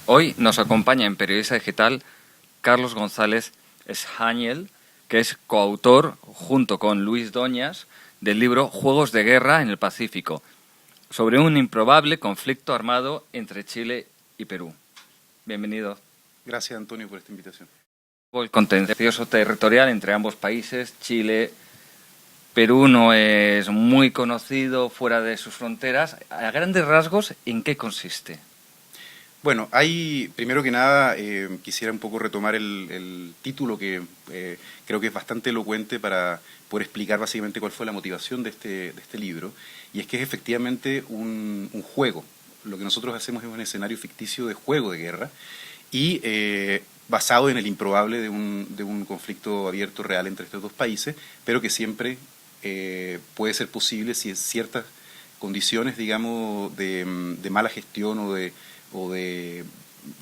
Hoy nos acompaña en Periodista Digital Carlos González Schaniel, que es coautor, junto con Luis Doñas, del libro Juegos de Guerra en el Pacífico, sobre un improbable conflicto armado entre Chile y Perú. Bienvenido. Gracias, Antonio, por esta invitación. El contencioso territorial entre ambos países, Chile, Perú, no es muy conocido fuera de sus fronteras. A grandes rasgos, ¿en qué consiste? Bueno, primero que nada, quisiera un poco retomar el título que creo que es bastante elocuente para poder explicar básicamente cuál fue la motivación de este libro, y es que es efectivamente un juego. Lo que nosotros hacemos es un escenario ficticio de juego de guerra y basado en el improbable de un conflicto abierto real entre estos dos países, pero que siempre puede ser posible si es ciertas condiciones, digamos, de mala gestión o de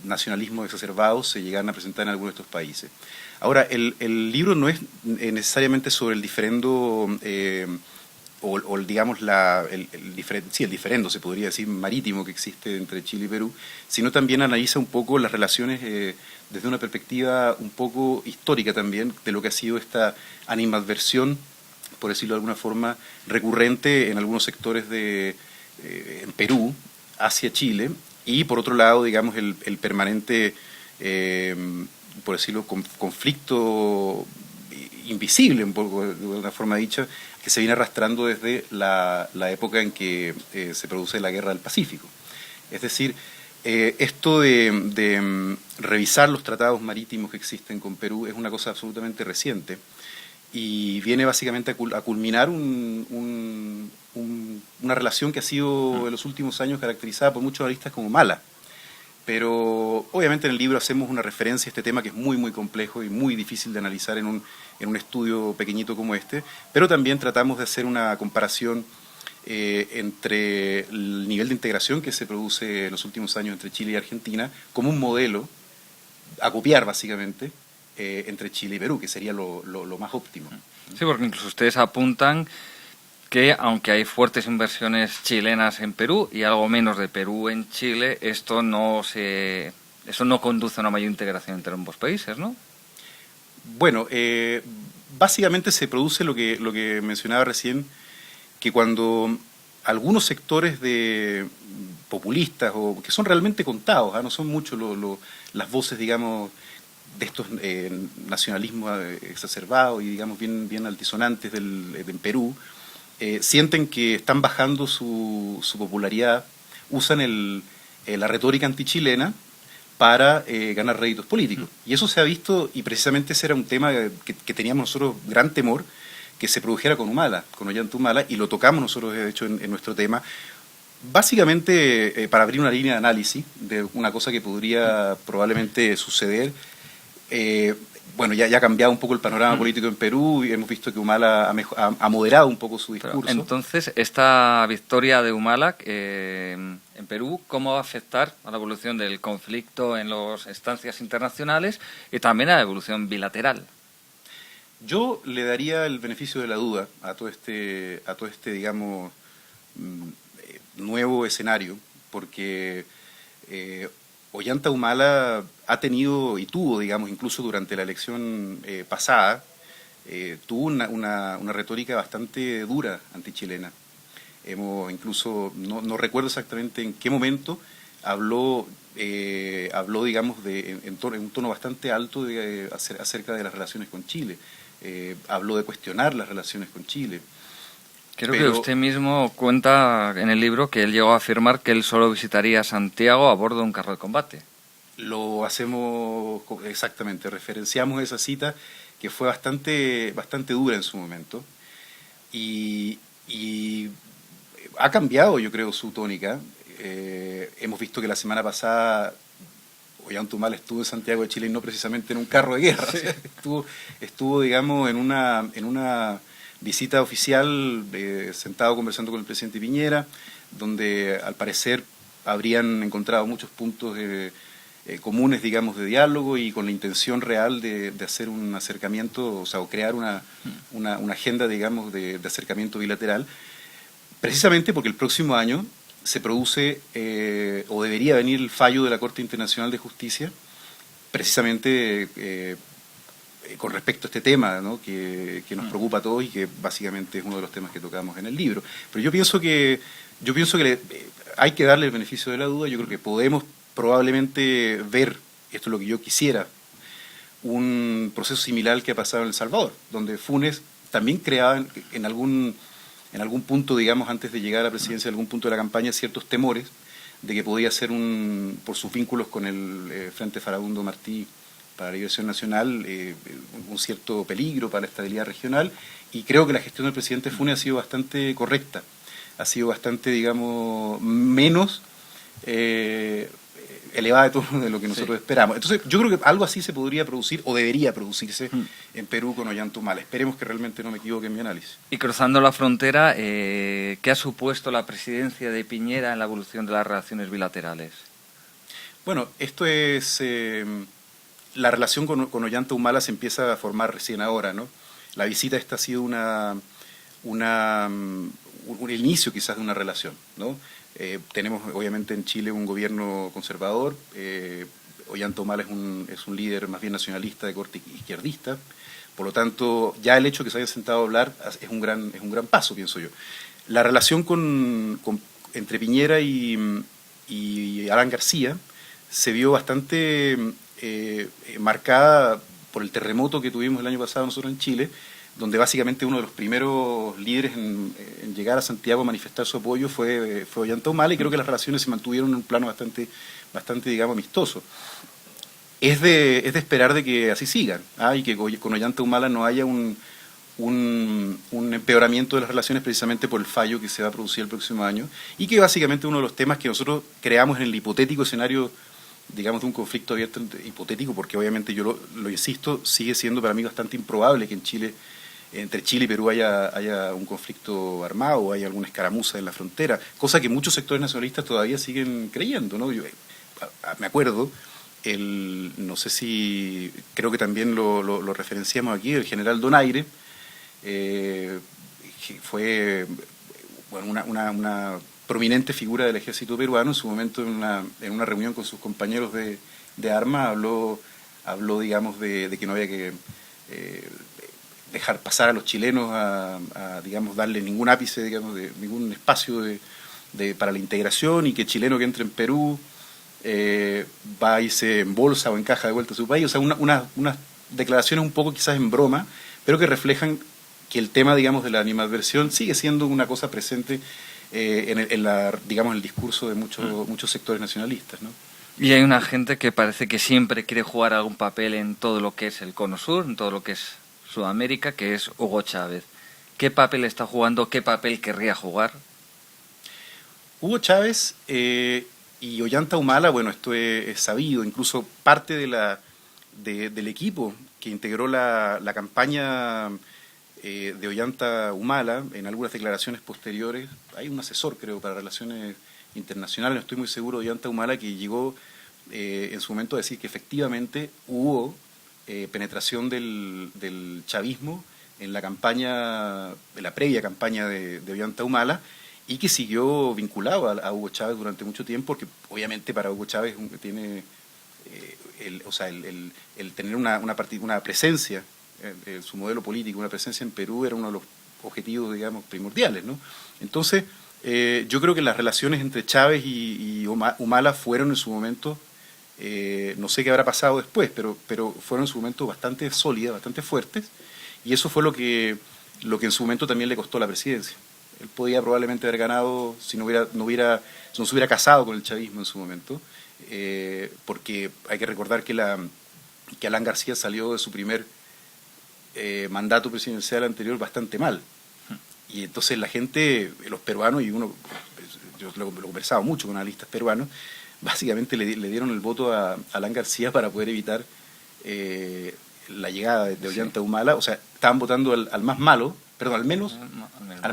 nacionalismo exacerbado se llegan a presentar en algunos de estos países. Ahora, el libro no es necesariamente sobre el diferendo, digamos, el diferendo, se podría decir, marítimo que existe entre Chile y Perú, sino también analiza un poco las relaciones desde una perspectiva un poco histórica también de lo que ha sido esta animadversión, por decirlo de alguna forma, recurrente en algunos sectores en Perú hacia Chile, y por otro lado, digamos, el permanente, por decirlo, conflicto invisible, un poco de una forma dicha, que se viene arrastrando desde la época en que se produce la Guerra del Pacífico. Es decir, esto de revisar los tratados marítimos que existen con Perú es una cosa absolutamente reciente, y viene básicamente a culminar una relación que ha sido en los últimos años caracterizada por muchos analistas como mala. Pero obviamente en el libro hacemos una referencia a este tema que es muy muy complejo y muy difícil de analizar en un estudio pequeñito como este, pero también tratamos de hacer una comparación entre el nivel de integración que se produce en los últimos años entre Chile y Argentina como un modelo a copiar básicamente entre Chile y Perú, que sería lo más óptimo. Sí, porque incluso ustedes apuntan que aunque hay fuertes inversiones chilenas en Perú y algo menos de Perú en Chile, eso no conduce a una mayor integración entre ambos países, ¿no? Bueno, básicamente se produce lo que mencionaba recién, que cuando algunos sectores de populistas, o que son realmente contados, no son muchos las voces, digamos, de estos nacionalismos exacerbados y, digamos, bien altisonantes en Perú, sienten que están bajando su popularidad, usan la retórica antichilena para ganar réditos políticos. Y eso se ha visto, y precisamente ese era un tema que teníamos nosotros gran temor, que se produjera con Humala, con Ollanta Humala, y lo tocamos nosotros, de hecho, en nuestro tema, básicamente para abrir una línea de análisis de una cosa que podría probablemente suceder. Bueno, ya ha cambiado un poco el panorama político en Perú y hemos visto que Humala ha moderado un poco su discurso. Pero, entonces, esta victoria de Humala en Perú, ¿cómo va a afectar a la evolución del conflicto en las instancias internacionales y también a la evolución bilateral? Yo le daría el beneficio de la duda a todo este digamos, nuevo escenario, porque Ollanta Humala ha tenido y tuvo, digamos, incluso durante la elección pasada, tuvo una retórica bastante dura antichilena. Incluso, no recuerdo exactamente en qué momento, habló, digamos, en un tono bastante alto acerca de las relaciones con Chile. Habló de cuestionar las relaciones con Chile. Creo que usted mismo cuenta en el libro que él llegó a afirmar que él solo visitaría Santiago a bordo de un carro de combate. Lo hacemos exactamente, referenciamos esa cita que fue bastante dura en su momento, y ha cambiado, yo creo, su tónica. Hemos visto que la semana pasada Ollanta Humala estuvo en Santiago de Chile y no precisamente en un carro de guerra. Sí. O sea, estuvo, digamos, en una visita oficial, sentado conversando con el presidente Piñera, donde al parecer habrían encontrado muchos puntos comunes, digamos, de diálogo, y con la intención real de hacer un acercamiento, o sea, o crear una agenda, digamos, de acercamiento bilateral, precisamente porque el próximo año se produce o debería venir el fallo de la Corte Internacional de Justicia, precisamente con respecto a este tema, ¿no? que nos preocupa a todos y que básicamente es uno de los temas que tocamos en el libro. Pero yo pienso que hay que darle el beneficio de la duda. Yo creo que podemos probablemente ver, esto es lo que yo quisiera, un proceso similar al que ha pasado en El Salvador, donde Funes también creaba en algún punto, digamos, antes de llegar a la presidencia, en algún punto de la campaña, ciertos temores de que podía ser, por sus vínculos con el Frente Farabundo Martí para la Liberación Nacional, un cierto peligro para la estabilidad regional, y creo que la gestión del presidente Funes ha sido bastante correcta, ha sido bastante, digamos, menos elevada de todo de lo que nosotros esperamos. Entonces, yo creo que algo así se podría producir, o debería producirse, en Perú con Ollanta Humala. Esperemos que realmente no me equivoque en mi análisis. Y cruzando la frontera, ¿qué ha supuesto la presidencia de Piñera en la evolución de las relaciones bilaterales? Bueno, esto es... la relación con Ollanta Humala se empieza a formar recién ahora, ¿no? La visita esta ha sido un inicio quizás de una relación, ¿no? Tenemos obviamente en Chile un gobierno conservador, Ollanta Humala es un líder más bien nacionalista de corte izquierdista, por lo tanto ya el hecho de que se hayan sentado a hablar es un gran paso, pienso yo. La relación entre Piñera y Alan García se vio bastante marcada por el terremoto que tuvimos el año pasado nosotros en Chile, donde básicamente uno de los primeros líderes en llegar a Santiago a manifestar su apoyo fue Ollanta Humala, y creo que las relaciones se mantuvieron en un plano bastante digamos, amistoso. Es de esperar de que así sigan, y que con Ollanta Humala no haya un empeoramiento de las relaciones precisamente por el fallo que se va a producir el próximo año, y que básicamente uno de los temas que nosotros creamos en el hipotético escenario, digamos, de un conflicto abierto hipotético, porque obviamente yo lo insisto, sigue siendo para mí bastante improbable que entre Chile y Perú haya un conflicto armado o haya alguna escaramuza en la frontera, cosa que muchos sectores nacionalistas todavía siguen creyendo, ¿no? Yo me acuerdo, no sé si, creo que también lo referenciamos aquí, el general Donaire, que fue bueno, una prominente figura del ejército peruano. En su momento en una reunión con sus compañeros de armas habló digamos, de que no había que dejar pasar a los chilenos digamos, darle ningún ápice, digamos, de ningún espacio para la integración, y que chileno que entre en Perú va y se embolsa o encaja de vuelta a su país. O sea, unas declaraciones un poco quizás en broma, pero que reflejan que el tema, digamos, de la animadversión sigue siendo una cosa presente digamos, en el discurso de muchos sectores nacionalistas, ¿no? Y hay una gente que parece que siempre quiere jugar algún papel en todo lo que es el Cono Sur, en todo lo que es Sudamérica, que es Hugo Chávez. ¿Qué papel está jugando? ¿Qué papel querría jugar? Hugo Chávez y Ollanta Humala, bueno, esto es sabido, incluso parte del equipo que integró la campaña de Ollanta Humala, en algunas declaraciones posteriores, hay un asesor, creo, para relaciones internacionales, no estoy muy seguro, de Ollanta Humala, que llegó en su momento a decir que efectivamente hubo penetración del chavismo en la previa campaña de Ollanta Humala, y que siguió vinculado a Hugo Chávez durante mucho tiempo, porque obviamente para Hugo Chávez tiene el tener una presencia, su modelo político, una presencia en Perú era uno de los objetivos, digamos, primordiales, ¿no? Entonces, yo creo que las relaciones entre Chávez y Humala fueron en su momento, no sé qué habrá pasado después, pero fueron en su momento bastante sólidas, bastante fuertes, y eso fue lo que en su momento también le costó la presidencia. Él podía probablemente haber ganado si no se hubiera casado con el chavismo en su momento, porque hay que recordar que Alan García salió de su primer mandato presidencial anterior bastante mal. Y entonces la gente, los peruanos, yo lo he conversado mucho con analistas peruanos, básicamente le dieron el voto a Alan García para poder evitar la llegada de Ollanta Humala. O sea, estaban votando al más malo, perdón, al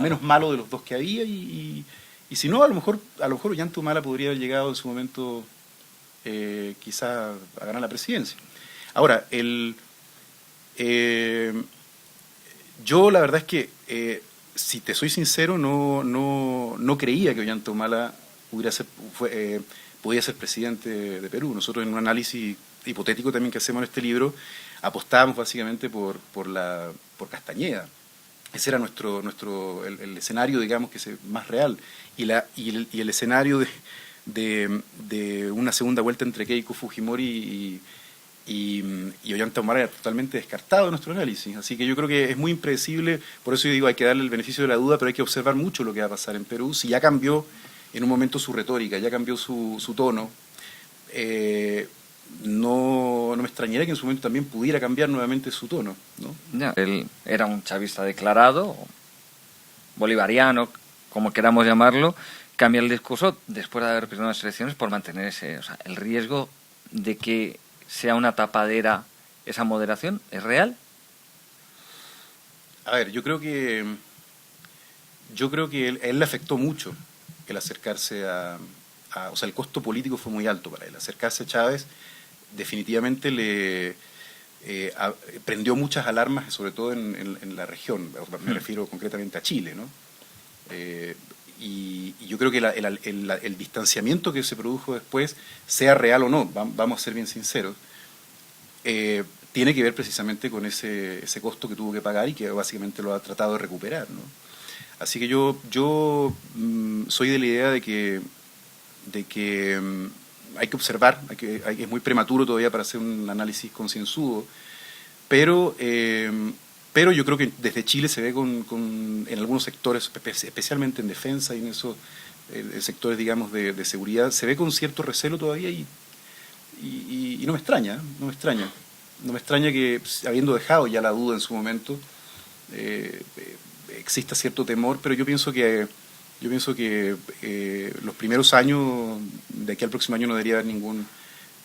menos malo de los dos que había, y si no, a lo mejor Ollanta Humala podría haber llegado en su momento quizá a ganar la presidencia. Ahora, yo la verdad es que si te soy sincero, no creía que Ollanta Humala podía ser presidente de Perú. Nosotros en un análisis hipotético también que hacemos en este libro apostábamos básicamente por Castañeda. Ese era el escenario, digamos, que es más real. Y el escenario de una segunda vuelta entre Keiko Fujimori y Ollanta Humala era totalmente descartado en nuestro análisis. Así que yo creo que es muy impredecible, por eso yo digo, hay que darle el beneficio de la duda, pero hay que observar mucho lo que va a pasar en Perú. Si ya cambió en un momento su retórica, ya cambió su tono, no me extrañaría que en su momento también pudiera cambiar nuevamente su tono, ¿no? Ya, él era un chavista declarado, bolivariano, como queramos llamarlo, cambia el discurso después de haber perdido las elecciones por mantener el riesgo de que sea una tapadera esa moderación, ¿es real? A ver, yo creo que él le afectó mucho el acercarse o sea, el costo político fue muy alto para él. Acercarse a Chávez definitivamente prendió muchas alarmas, sobre todo en la región. Me refiero concretamente a Chile, ¿no? Y yo creo que el distanciamiento que se produjo después, sea real o no, vamos a ser bien sinceros, tiene que ver precisamente con ese costo que tuvo que pagar y que básicamente lo ha tratado de recuperar, ¿no? Así que yo soy de la idea de que hay que observar, es muy prematuro todavía para hacer un análisis concienzudo, pero yo creo que desde Chile se ve en algunos sectores, especialmente en defensa y en esos sectores, digamos, de seguridad, se ve con cierto recelo todavía y no me extraña, no me extraña. No me extraña que, habiendo dejado ya la duda en su momento, exista cierto temor, pero yo pienso que los primeros años, de aquí al próximo año, no debería haber ningún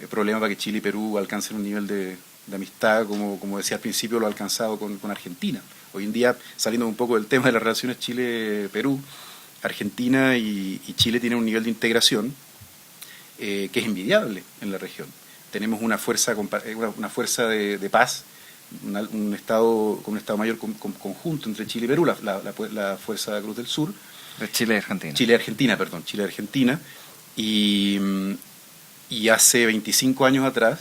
problema para que Chile y Perú alcancen un nivel de amistad, como decía al principio, lo ha alcanzado con Argentina. Hoy en día, saliendo un poco del tema de las relaciones Chile-Perú, Argentina y Chile tienen un nivel de integración que es envidiable en la región. Tenemos una fuerza de paz, un Estado mayor conjunto entre Chile y Perú, la Fuerza Cruz del Sur. De Chile y Argentina. Chile y Argentina. Y hace 25 años atrás,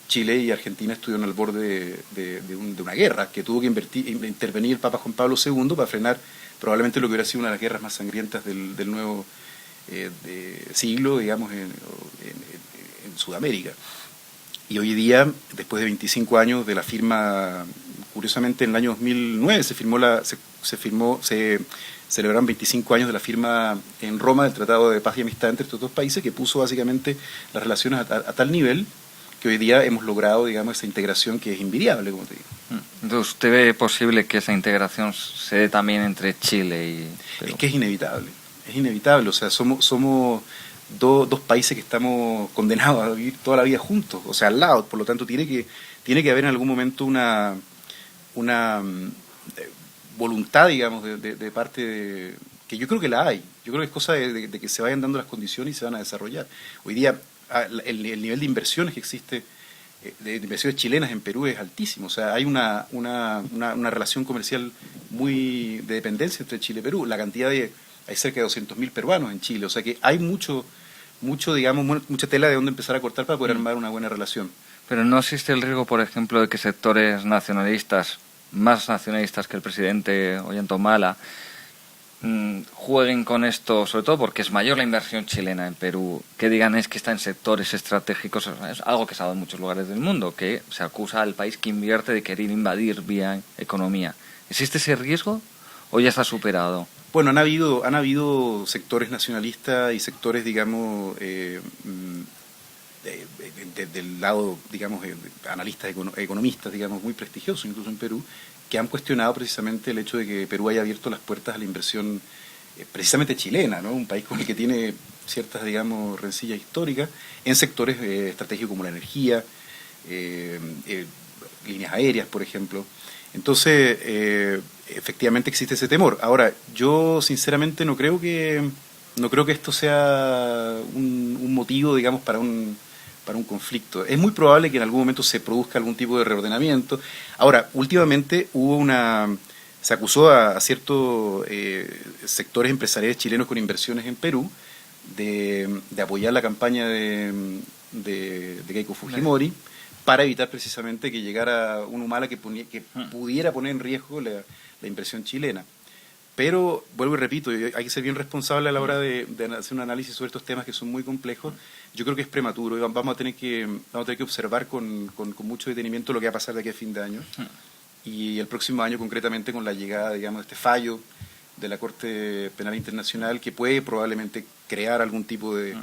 Chile y Argentina estuvieron al borde de una guerra que tuvo que intervenir el Papa Juan Pablo II para frenar probablemente lo que hubiera sido una de las guerras más sangrientas del nuevo siglo, digamos, en Sudamérica. Y hoy día, después de 25 años de la firma, curiosamente en el año 2009 se celebraron 25 años de la firma en Roma del Tratado de Paz y Amistad entre estos dos países, que puso básicamente las relaciones a tal nivel que hoy día hemos logrado, digamos, esa integración que es envidiable, como te digo. Entonces, ¿usted ve posible que esa integración se dé también entre Chile y Perú? Es que es inevitable, o sea, somos dos países que estamos condenados a vivir toda la vida juntos, o sea, al lado, por lo tanto tiene que haber en algún momento una voluntad, digamos, de parte que yo creo que la hay. Yo creo que es cosa de que se vayan dando las condiciones y se van a desarrollar. Hoy día el nivel de inversiones que existe, de inversiones chilenas en Perú es altísimo. O sea, hay una relación comercial muy de dependencia entre Chile y Perú. Hay cerca de 200.000 peruanos en Chile. O sea que hay digamos, mucha tela de donde empezar a cortar para poder armar una buena relación. Pero ¿no existe el riesgo, por ejemplo, de que sectores nacionalistas, más nacionalistas que el presidente Ollanta Humala, jueguen con esto, sobre todo porque es mayor la inversión chilena en Perú, que digan es que está en sectores estratégicos? Es algo que se ha dado en muchos lugares del mundo, que se acusa al país que invierte de querer invadir vía economía. ¿Existe ese riesgo o ya está superado? Bueno, han habido sectores nacionalistas y sectores, digamos, del lado, digamos, analistas, economistas, digamos, muy prestigiosos, incluso en Perú, que han cuestionado precisamente el hecho de que Perú haya abierto las puertas a la inversión precisamente chilena, ¿no? Un país con el que tiene ciertas, digamos, rencillas históricas en sectores estratégicos como la energía, líneas aéreas, por ejemplo. Entonces, efectivamente existe ese temor. Ahora, yo sinceramente no creo que esto sea un motivo, digamos, para un conflicto. Es muy probable que en algún momento se produzca algún tipo de reordenamiento. Ahora, últimamente se acusó a ciertos sectores empresariales chilenos con inversiones en Perú de apoyar la campaña de Keiko Fujimori para evitar precisamente que llegara un Humala que pudiera poner en riesgo la impresión chilena. Pero, vuelvo y repito, hay que ser bien responsable a la hora de hacer un análisis sobre estos temas que son muy complejos. Yo creo que es prematuro y vamos a tener que observar con mucho detenimiento lo que va a pasar de aquí a fin de año. Y el próximo año, concretamente, con la llegada, digamos, de este fallo de la Corte Penal Internacional, que puede probablemente crear algún tipo de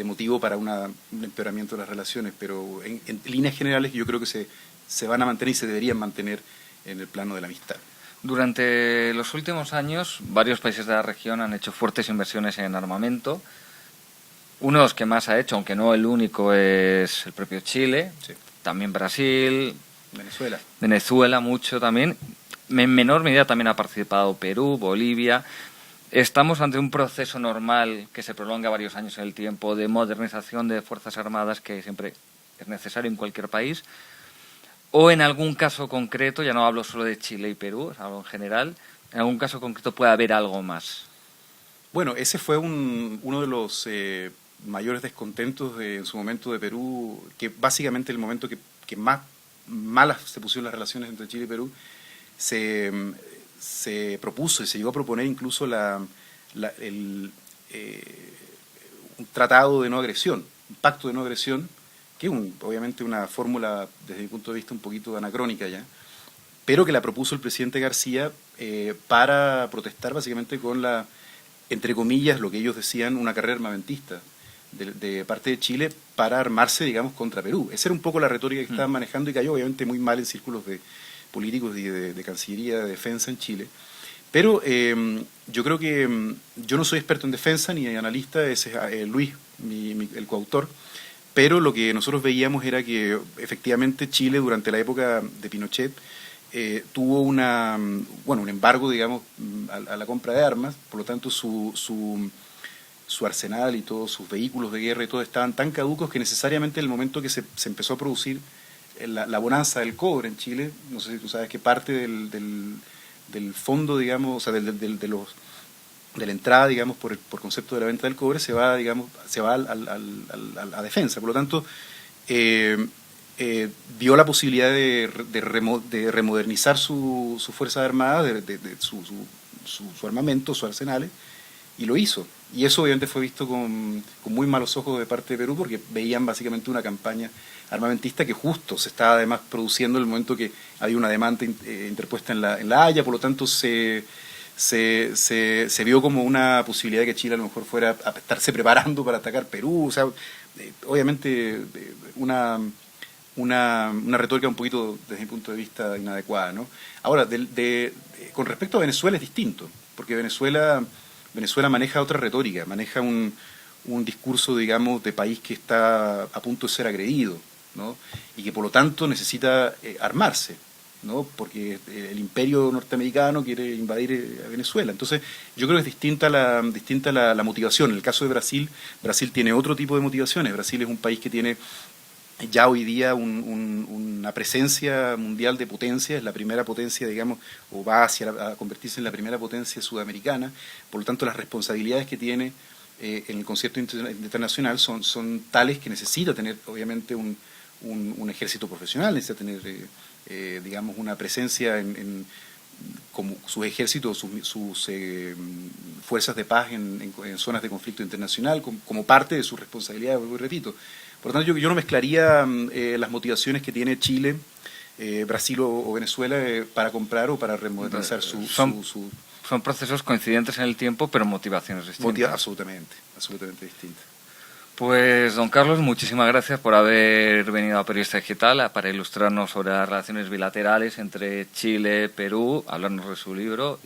motivo para un empeoramiento de las relaciones. Pero en líneas generales yo creo que se van a mantener y se deberían mantener en el plano de la amistad. Durante los últimos años, varios países de la región han hecho fuertes inversiones en armamento. Uno de los que más ha hecho, aunque no el único, es el propio Chile, Sí. También Brasil, Venezuela mucho también. En menor medida también ha participado Perú, Bolivia. Estamos ante un proceso normal que se prolonga varios años en el tiempo de modernización de Fuerzas Armadas que siempre es necesario en cualquier país. O en algún caso concreto, ya no hablo solo de Chile y Perú, hablo en general, en algún caso concreto puede haber algo más. Bueno, ese fue uno de los mayores descontentos en su momento de Perú, que básicamente el momento que más malas se pusieron las relaciones entre Chile y Perú, se propuso y se llegó a proponer incluso un tratado de no agresión, un pacto de no agresión, que es obviamente una fórmula desde mi punto de vista un poquito anacrónica ya, pero que la propuso el presidente García para protestar básicamente con entre comillas, lo que ellos decían, una carrera armamentista de parte de Chile para armarse, digamos, contra Perú. Esa era un poco la retórica que estaban manejando y cayó obviamente muy mal en círculos de políticos y de Cancillería de Defensa en Chile. Pero yo creo que yo no soy experto en defensa ni analista, ese es Luis, el coautor, pero lo que nosotros veíamos era que efectivamente Chile durante la época de Pinochet tuvo un embargo, digamos, a la compra de armas, por lo tanto su arsenal y todos sus vehículos de guerra y todo estaban tan caducos que necesariamente en el momento que se empezó a producir la bonanza del cobre en Chile, no sé si tú sabes que parte del fondo, digamos, o sea, de la entrada, digamos, por concepto de la venta del cobre, se va a defensa. Por lo tanto, vio la posibilidad de remodernizar su fuerza armada, su armamento, sus arsenales, y lo hizo. Y eso obviamente fue visto con muy malos ojos de parte de Perú, porque veían básicamente una campaña armamentista que justo se estaba además produciendo en el momento que había una demanda interpuesta en la Haya, por lo tanto se vio como una posibilidad de que Chile a lo mejor fuera a estarse preparando para atacar Perú, o sea, obviamente una retórica un poquito, desde mi punto de vista, inadecuada, ¿no? Ahora, con respecto a Venezuela es distinto, porque Venezuela maneja otra retórica, maneja un discurso, digamos, de país que está a punto de ser agredido, ¿no? Y que por lo tanto necesita armarse, ¿no? Porque el imperio norteamericano quiere invadir a Venezuela. Entonces, yo creo que es distinta la motivación. En el caso de Brasil tiene otro tipo de motivaciones. Brasil es un país que tiene ya hoy día una presencia mundial de potencia, es la primera potencia, digamos, o va a convertirse en la primera potencia sudamericana. Por lo tanto, las responsabilidades que tiene en el concierto internacional son tales que necesita tener, obviamente, un ejército profesional, necesita tener, digamos, una presencia como sus ejércitos, sus fuerzas de paz en zonas de conflicto internacional, como parte de sus responsabilidades, vuelvo y repito. Por lo tanto, yo no mezclaría las motivaciones que tiene Chile, Brasil o Venezuela para comprar o para remodernizar Son procesos coincidentes en el tiempo, pero motivaciones distintas. Absolutamente distintas. Pues, don Carlos, muchísimas gracias por haber venido a Periodista Digital para ilustrarnos sobre las relaciones bilaterales entre Chile, Perú, hablarnos de su libro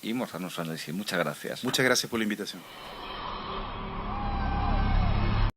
y mostrarnos su análisis. Muchas gracias. Muchas gracias por la invitación.